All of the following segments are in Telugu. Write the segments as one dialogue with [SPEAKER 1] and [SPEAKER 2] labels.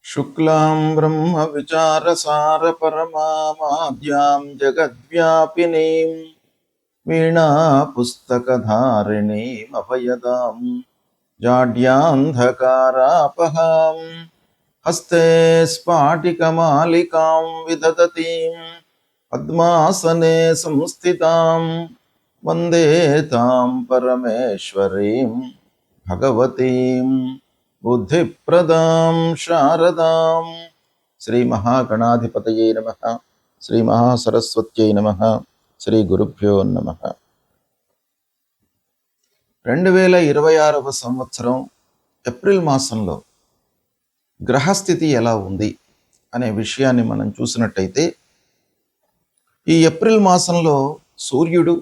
[SPEAKER 1] शुक्लां ब्रह्मविचारसारपरमामाद्यां जगद्व्यापिनीं वीणापुस्तकधारिणीमभयदां जाड्यान्धकारापहां हस्ते स्फाटिकमालिकां विदधतीं पद्मासने संस्थितां वन्दे तां परमेश्वरीं भगवतीं बुद्धिप्रदां शारदां శ్రీ మహాగణాధిపతయే నమః శ్రీ మహాసరస్వత్యై నమః శ్రీ గురుభ్యో నమః 2026వ సంవత్సరం ఏప్రిల్ మాసంలో గ్రహస్థితి ఎలా ఉంది అనే విషయాన్ని మనం చూసినట్టయితే ఈ ఏప్రిల్ మాసంలో సూర్యుడు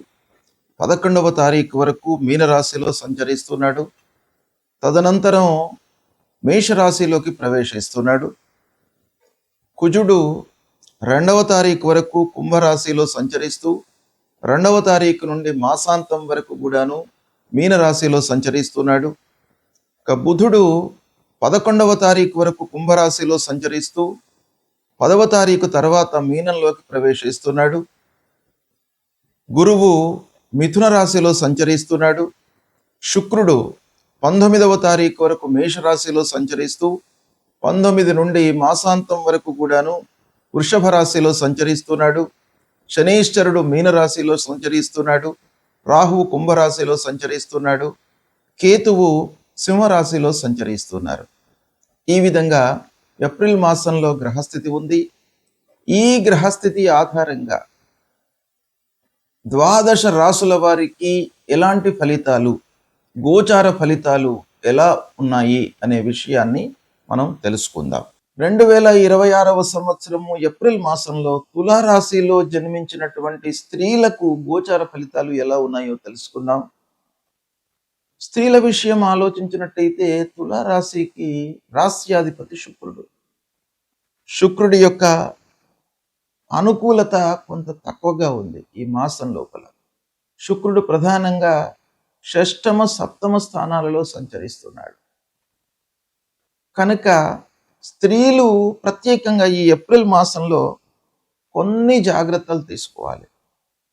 [SPEAKER 1] 11వ తారీఖు వరకు మీనరాశిలో సంచరిస్తున్నాడు. తదనంతరం మేషరాశిలోకి ప్రవేశిస్తున్నాడు. కుజుడు 2వ తారీఖు వరకు కుంభరాశిలో సంచరిస్తూ 2వ తారీఖు నుండి మాసాంతం వరకు కూడాను మీనరాశిలో సంచరిస్తున్నాడు. ఇక బుధుడు 11వ తారీఖు వరకు కుంభరాశిలో సంచరిస్తూ 10వ తారీఖు తర్వాత మీనంలోకి ప్రవేశిస్తున్నాడు. గురువు మిథున రాశిలో సంచరిస్తున్నాడు. శుక్రుడు 19వ తారీఖు వరకు మేషరాశిలో సంచరిస్తూ 19 నుండి మాసాంతం వరకు కూడాను వృషభ రాశిలో సంచరిస్తున్నాడు. శనీశ్వరుడు మీనరాశిలో సంచరిస్తున్నాడు. రాహువు కుంభరాశిలో సంచరిస్తున్నాడు. కేతువు సింహరాశిలో సంచరిస్తున్నారు. ఈ విధంగా ఏప్రిల్ మాసంలో గ్రహస్థితి ఉంది. ఈ గ్రహస్థితి ఆధారంగా 12 రాసుల వారికి ఎలాంటి ఫలితాలు, గోచార ఫలితాలు ఎలా ఉన్నాయి అనే విషయాన్ని మనం తెలుసుకుందాం. 2026వ సంవత్సరము ఏప్రిల్ మాసంలో తులారాశిలో జన్మించినటువంటి స్త్రీలకు గోచార ఫలితాలు ఎలా ఉన్నాయో తెలుసుకుందాం. స్త్రీల విషయం ఆలోచించినట్టయితే తులారాశికి రాశ్యాధిపతి శుక్రుడు. శుక్రుడి యొక్క అనుకూలత కొంత తక్కువగా ఉంది ఈ మాసం లోపల. శుక్రుడు ప్రధానంగా 6వ 7వ స్థానాలలో సంచరిస్తున్నాడు. కనుక స్త్రీలు ప్రత్యేకంగా ఈ ఏప్రిల్ మాసంలో కొన్ని జాగ్రత్తలు తీసుకోవాలి.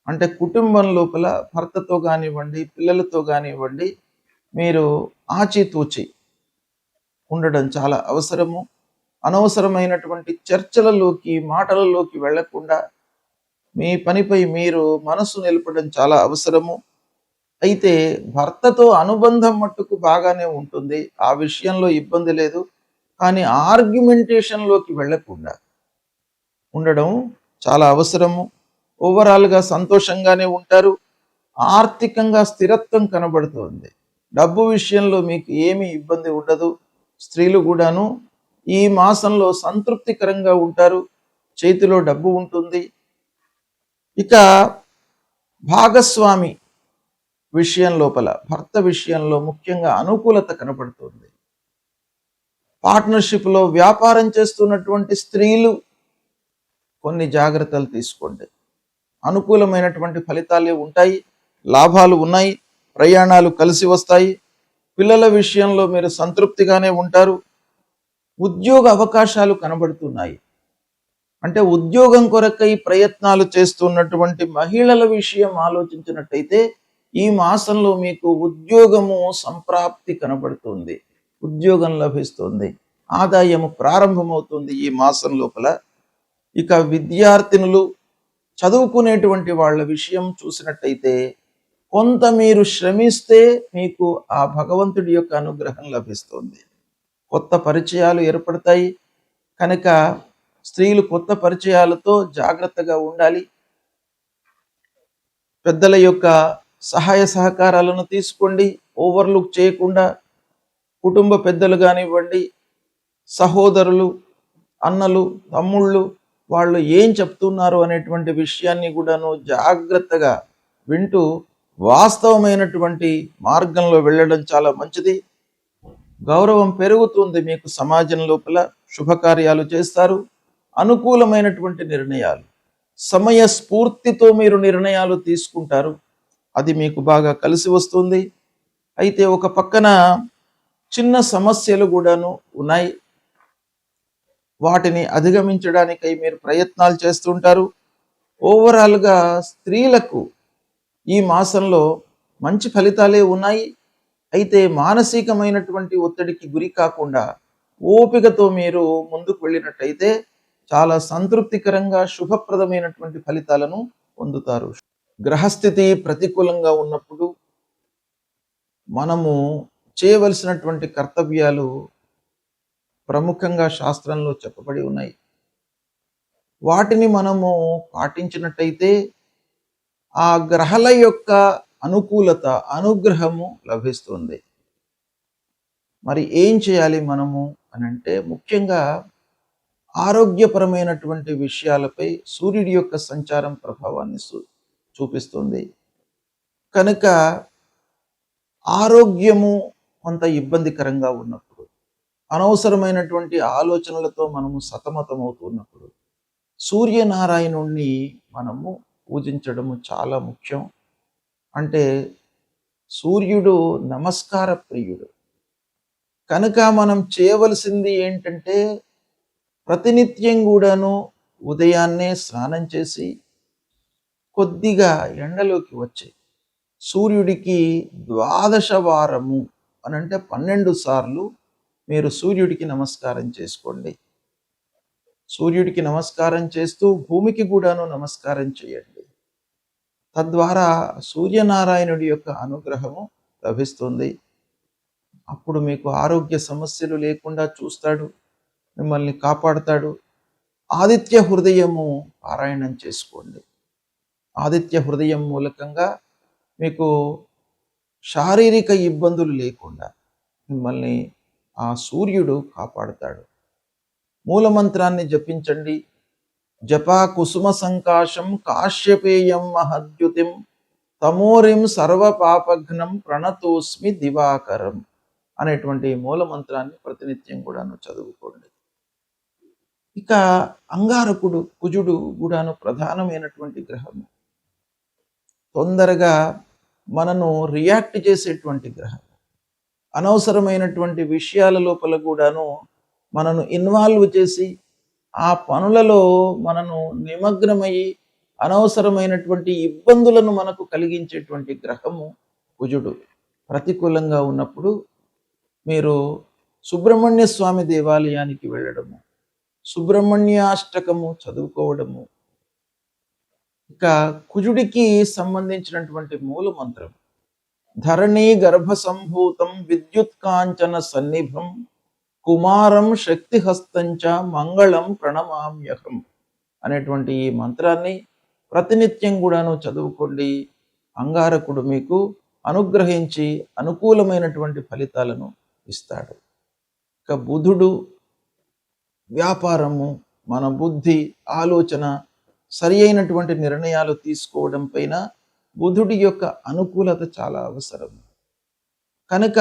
[SPEAKER 1] అంటే కుటుంబం లోపల భర్తతో కానివ్వండి, పిల్లలతో కానివ్వండి, మీరు ఆచితూచి ఉండడం చాలా అవసరము. అనవసరమైనటువంటి చర్చలలోకి, మాటలలోకి వెళ్లకుండా మీ పనిపై మీరు మనసు నిలపడం చాలా అవసరము. అయితే భర్తతో అనుబంధం మట్టుకు బాగానే ఉంటుంది, ఆ విషయంలో ఇబ్బంది లేదు. కానీ ఆర్గ్యుమెంటేషన్లోకి వెళ్లకుండా ఉండడం చాలా అవసరము. ఓవరాల్గా సంతోషంగానే ఉంటారు. ఆర్థికంగా స్థిరత్వం కనబడుతుంది. డబ్బు విషయంలో మీకు ఏమీ ఇబ్బంది ఉండదు. స్త్రీలు కూడాను ఈ మాసంలో సంతృప్తికరంగా ఉంటారు. చేతిలో డబ్బు ఉంటుంది. ఇక భాగస్వామి విషయం లోపల, భర్త విషయంలో ముఖ్యంగా అనుకూలత కనబడుతుంది. పార్ట్నర్షిప్లో వ్యాపారం చేస్తున్నటువంటి స్త్రీలు కొన్ని జాగ్రత్తలు తీసుకోండి. అనుకూలమైనటువంటి ఫలితాలే ఉంటాయి, లాభాలు ఉన్నాయి, ప్రయాణాలు కలిసి వస్తాయి. పిల్లల విషయంలో మీరు సంతృప్తిగానే ఉంటారు. ఉద్యోగ అవకాశాలు కనబడుతున్నాయి. అంటే ఉద్యోగం కొరకై ప్రయత్నాలు చేస్తున్నటువంటి మహిళల విషయం ఆలోచించినట్టయితే ఈ మాసంలో మీకు ఉద్యోగము సంప్రాప్తి కనబడుతుంది. ఉద్యోగం లభిస్తుంది, ఆదాయము ప్రారంభమవుతుంది ఈ మాసం లోపల. ఇక విద్యార్థినులు, చదువుకునేటువంటి వాళ్ళ విషయం చూసినట్టయితే కొంత మీరు శ్రమిస్తే మీకు ఆ భగవంతుడి యొక్క అనుగ్రహం లభిస్తుంది. కొత్త పరిచయాలు ఏర్పడతాయి. కనుక స్త్రీలు కొత్త పరిచయాలతో జాగ్రత్తగా ఉండాలి. పెద్దల యొక్క సహాయ సహకారాలను తీసుకోండి, ఓవర్లుక్ చేయకుండా. కుటుంబ పెద్దలు కానివ్వండి, సహోదరులు, అన్నలు, తమ్ముళ్ళు, వాళ్ళు ఏం చెప్తున్నారు అనేటువంటి విషయాన్ని కూడాను జాగ్రత్తగా వింటూ వాస్తవమైనటువంటి మార్గంలో వెళ్ళడం చాలా మంచిది. గౌరవం పెరుగుతుంది మీకు సమాజం లోపల. శుభకార్యాలు చేస్తారు. అనుకూలమైనటువంటి నిర్ణయాలు, సమయ స్ఫూర్తితో మీరు నిర్ణయాలు తీసుకుంటారు. అది మీకు బాగా కలిసి వస్తుంది. అయితే ఒక పక్కన చిన్న సమస్యలు కూడాను ఉన్నాయి. వాటిని అధిగమించడానికై మీరు ప్రయత్నాలు చేస్తుంటారు. ఓవరాల్గా స్త్రీలకు ఈ మాసంలో మంచి ఫలితాలే ఉన్నాయి. అయితే మానసికమైనటువంటి ఒత్తిడికి గురి కాకుండా ఓపికతో మీరు ముందుకు వెళ్ళినట్టయితే చాలా సంతృప్తికరంగా శుభప్రదమైనటువంటి ఫలితాలను పొందుతారు. గ్రహస్థితి ప్రతికూలంగా ఉన్నప్పుడు మనము చేయవలసినటువంటి కర్తవ్యాలు ప్రముఖంగా శాస్త్రంలో చెప్పబడి ఉన్నాయి. వాటిని మనము పాటించినట్టయితే ఆ గ్రహాల యొక్క అనుకూలత, అనుగ్రహము లభిస్తుంది. మరి ఏం చేయాలి మనము అనంటే, ముఖ్యంగా ఆరోగ్యపరమైనటువంటి విషయాలపై సూర్యుడి యొక్క సంచారం ప్రభావాన్ని చూపిస్తుంది. కనుక ఆరోగ్యము కొంత ఇబ్బందికరంగా ఉన్నప్పుడు, అనవసరమైనటువంటి ఆలోచనలతో మనము సతమతమవుతున్నప్పుడు సూర్యనారాయణుణ్ణి మనము పూజించడము చాలా ముఖ్యం. అంటే సూర్యుడు నమస్కార ప్రియుడు. కనుక మనం చేయవలసింది ఏంటంటే, ప్రతినిత్యం కూడాను ఉదయాన్నే స్నానం చేసి కొద్దిగా ఎండలోకి వచ్చి సూర్యుడికి 12 వారము అనంటే 12 సార్లు మీరు సూర్యుడికి నమస్కారం చేసుకోండి. సూర్యుడికి నమస్కారం చేస్తూ భూమికి కూడాను నమస్కారం చేయండి. తద్వారా సూర్యనారాయణుడి యొక్క అనుగ్రహము లభిస్తుంది. అప్పుడు మీకు ఆరోగ్య సమస్యలు లేకుండా చూస్తాడు, మిమ్మల్ని కాపాడుతాడు. ఆదిత్య హృదయము పారాయణం చేసుకోండి. ఆదిత్య హృదయం మూలకంగా మీకు శారీరక ఇబ్బందులు లేకుండా మిమ్మల్ని ఆ సూర్యుడు కాపాడుతాడు. మూలమంత్రాన్ని జపించండి. జపా కుసుమ సంకాశం కాశ్యపేయం మహద్యుతిం తమోరిం సర్వపాపఘ్నం ప్రణతోస్మి దివాకరం అనేటువంటి మూలమంత్రాన్ని ప్రతినిత్యం కూడాను చదువుకోండి. ఇక అంగారకుడు, కుజుడు కూడాను ప్రధానమైనటువంటి గ్రహము. తొందరగా మనను రియాక్ట్ చేసేటువంటి గ్రహం. అనవసరమైనటువంటి విషయాల లోపల కూడాను మనను ఇన్వాల్వ్ చేసి ఆ పనులలో మనను నిమగ్నమయ్యి అనవసరమైనటువంటి ఇబ్బందులను మనకు కలిగించేటువంటి గ్రహము కుజుడు. ప్రతికూలంగా ఉన్నప్పుడు మీరు సుబ్రహ్మణ్య స్వామి దేవాలయానికి వెళ్ళడము, సుబ్రహ్మణ్యాష్టకము చదువుకోవడము. ఇక కుజుడికి సంబంధించినటువంటి మూల మంత్రం ధరణీ గర్భ సంభూతం విద్యుత్ కాంచన సన్నిభం కుమారం శక్తిహస్తంచ మంగళం ప్రణమామ్యహం అనేటువంటి ఈ మంత్రాన్ని ప్రతినిత్యం కూడాను చదువుకోండి. అంగారకుడు మీకు అనుగ్రహించి అనుకూలమైనటువంటి ఫలితాలను ఇస్తాడు. ఇక బుధుడు వ్యాపారము, మన బుద్ధి, ఆలోచన, సరి అయినటువంటి నిర్ణయాలు తీసుకోవడం పైన బుధుడి యొక్క అనుకూలత చాలా అవసరం. కనుక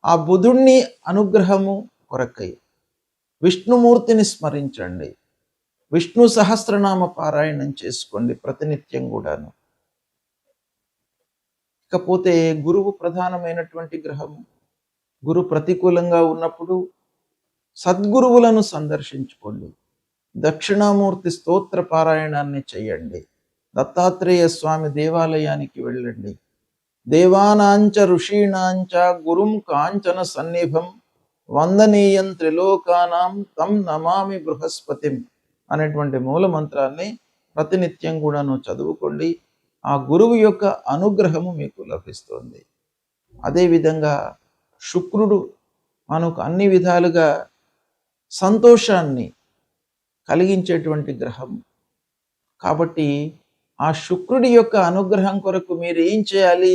[SPEAKER 1] ఆ బుధుణ్ణి అనుగ్రహము కొరకై విష్ణుమూర్తిని స్మరించండి. విష్ణు సహస్రనామ పారాయణం చేసుకోండి ప్రతినిత్యం కూడాను. ఇకపోతే గురువు ప్రధానమైనటువంటి గ్రహము. గురు ప్రతికూలంగా ఉన్నప్పుడు సద్గురువులను సందర్శించుకోండి. దక్షిణామూర్తి స్తోత్ర పారాయణాన్ని చేయండి. దత్తాత్రేయ స్వామి దేవాలయానికి వెళ్ళండి. దేవానాంచ ఋషీణాంచ గురుం కాంచన సన్నిభం వందనీయం త్రిలోకానాం తం నమామి బృహస్పతిం అనేటువంటి మూల మంత్రాన్ని ప్రతినిత్యం కూడాను చదువుకోండి. ఆ గురువు యొక్క అనుగ్రహము మీకు లభిస్తుంది. అదేవిధంగా శుక్రుడు మనకు అన్ని విధాలుగా సంతోషాన్ని కలిగించేటువంటి గ్రహం. కాబట్టి ఆ శుక్రుడి యొక్క అనుగ్రహం కొరకు మీరు ఏం చేయాలి?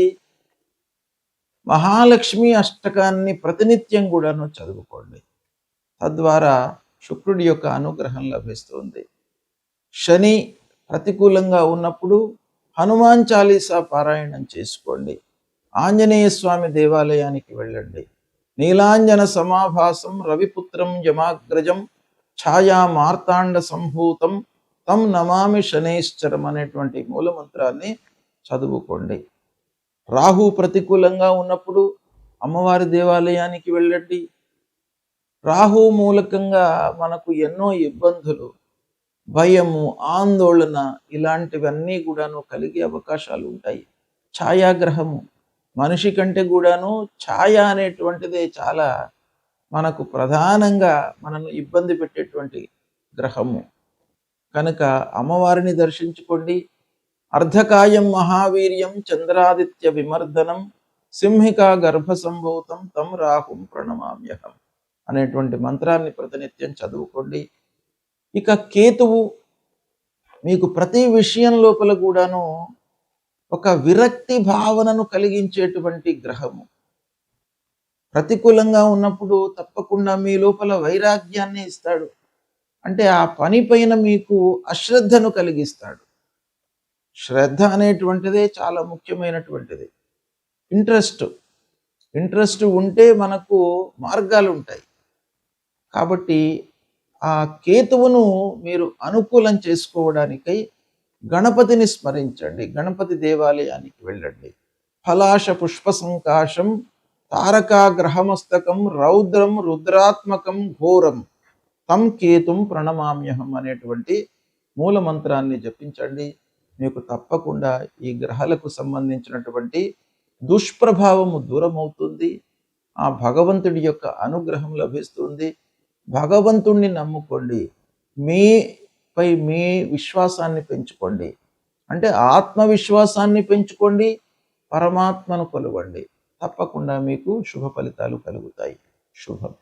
[SPEAKER 1] మహాలక్ష్మి అష్టకాన్ని ప్రతినిత్యం కూడాను చదువుకోండి. తద్వారా శుక్రుడి యొక్క అనుగ్రహం లభిస్తుంది. శని ప్రతికూలంగా ఉన్నప్పుడు హనుమాన్ చాలీసా పారాయణం చేసుకోండి. ఆంజనేయ స్వామి దేవాలయానికి వెళ్ళండి. నీలాంజన సమాభాసం రవిపుత్రం యమాగ్రజం ఛాయా మార్తాండ సంభూతం తం నమామి శనైశ్చరం అనేటువంటి మూలమంత్రాన్ని చదువుకోండి. రాహు ప్రతికూలంగా ఉన్నప్పుడు అమ్మవారి దేవాలయానికి వెళ్ళండి. రాహు మూలకంగా మనకు ఎన్నో ఇబ్బందులు, భయము, ఆందోళన ఇలాంటివన్నీ కూడాను కలిగే అవకాశాలు ఉంటాయి. ఛాయాగ్రహము మనిషి కంటే కూడాను ఛాయ అనేటువంటిదే చాలా మనకు ప్రధానంగా మనను ఇబ్బంది పెట్టేటువంటి గ్రహము. కనుక అమ్మవారిని దర్శించుకోండి. అర్ధకాయం మహావీర్యం చంద్రాదిత్య విమర్దనం సింహికా గర్భ సంభూతం తం రాహుం ప్రణమామ్యహం అనేటువంటి మంత్రాన్ని ప్రతినిత్యం చదువుకోండి. ఇక కేతువు మీకు ప్రతి విషయం లోపల కూడాను ఒక విరక్తి భావనను కలిగించేటువంటి గ్రహము. ప్రతికూలంగా ఉన్నప్పుడు తప్పకుండా మీ లోపల వైరాగ్యాన్ని ఇస్తాడు. అంటే ఆ పని పైన మీకు అశ్రద్ధను కలిగిస్తాడు. శ్రద్ధ అనేటువంటిదే చాలా ముఖ్యమైనటువంటిది. ఇంట్రెస్ట్ ఉంటే మనకు మార్గాలు ఉంటాయి. కాబట్టి ఆ కేతువును మీరు అనుకూలం చేసుకోవడానికై గణపతిని స్మరించండి. గణపతి దేవాలయానికి వెళ్ళండి. ఫలాశ పుష్ప సంకాశం తారకాగ్రహమస్తకం రౌద్రం రుద్రాత్మకం ఘోరం తం కేతుం ప్రణమామ్యహం అనేటువంటి మూల మంత్రాన్ని జపించండి. మీకు తప్పకుండా ఈ గ్రహాలకు సంబంధించినటువంటి దుష్ప్రభావము దూరమవుతుంది. ఆ భగవంతుడి యొక్క అనుగ్రహం లభిస్తుంది. భగవంతుణ్ణి నమ్ముకోండి. మీపై మీ విశ్వాసాన్ని పెంచుకోండి. అంటే ఆత్మవిశ్వాసాన్ని పెంచుకోండి, పరమాత్మను కొలవండి. తప్పకుండా మీకు శుభ ఫలితాలు కలుగుతాయి. శుభం.